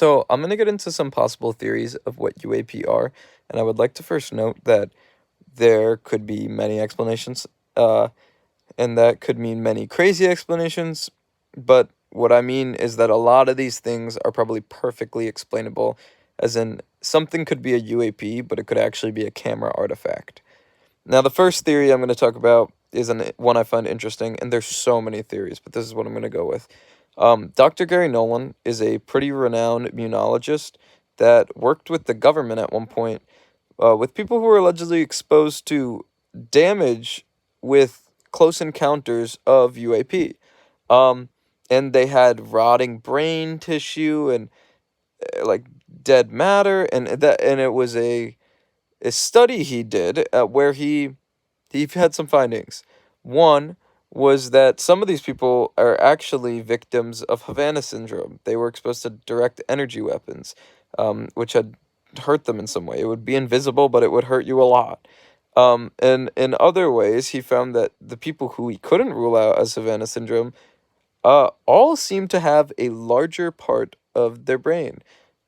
So, I'm going to get into some possible theories of what UAP are, and I would like to first note that there could be many explanations, uh, and that could mean many crazy explanations, but what I mean is that a lot of these things are probably perfectly explainable, as in something could be a UAP, but it could actually be a camera artifact. Now, the first theory I'm going to talk about is one I find interesting, and there's so many theories, but this is what I'm going to go with. Dr. Gary Nolan is a pretty renowned immunologist that worked with the government at one point with people who were allegedly exposed to damage with close encounters of UAP. Um, and they had rotting brain tissue and like dead matter, and it was a study he did where he had some findings. One was that some of these people are actually victims of Havana syndrome. They were exposed to direct energy weapons, which had hurt them in some way. It would be invisible, but it would hurt you a lot. And in other ways, he found that the people who he couldn't rule out as Havana syndrome all seem to have a larger part of their brain.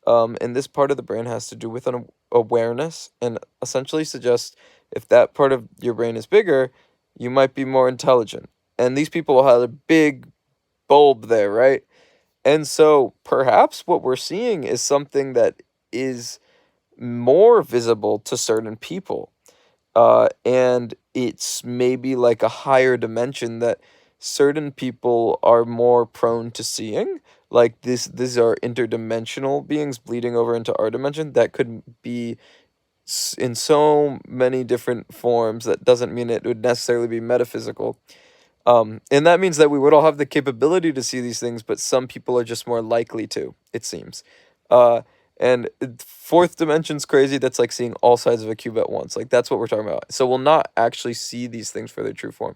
And this part of the brain has to do with an awareness and essentially suggests if that part of your brain is bigger, you might be more intelligent. And these people had a big bulb there, right? And so perhaps what we're seeing is something that is more visible to certain people. And it's maybe like a higher dimension that certain people are more prone to seeing. Like these are interdimensional beings bleeding over into our dimension that could be in so many different forms that doesn't mean it would necessarily be metaphysical. And that means that we would all have the capability to see these things, but some people are just more likely to, it seems. Uh, and fourth dimension's crazy. That's like seeing all sides of a cube at once. Like that's what we're talking about. So we'll not actually see these things for their true form.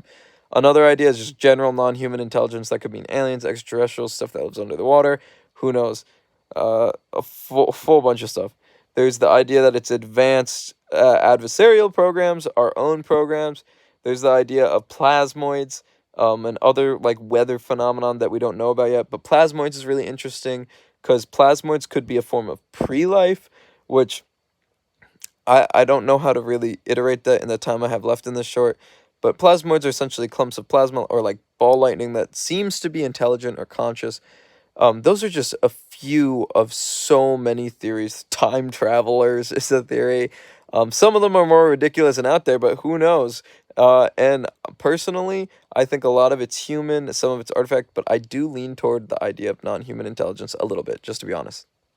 Another idea is just general non-human intelligence. That could mean aliens, extraterrestrials, stuff that lives under the water. Who knows? A full bunch of stuff. There's the idea that it's advanced adversarial programs, our own programs. There's the idea of plasmoids and other like weather phenomenon that we don't know about yet. But plasmoids is really interesting because plasmoids could be a form of pre-life, which I don't know how to really iterate that in the time I have left in this short. But plasmoids are essentially clumps of plasma or like ball lightning that seems to be intelligent or conscious. Those are just a few of so many theories. Time travelers is a theory. Some of them are more ridiculous and out there, but who knows? And personally, I think a lot of it's human, some of it's artifact, but I do lean toward the idea of non-human intelligence a little bit, just to be honest.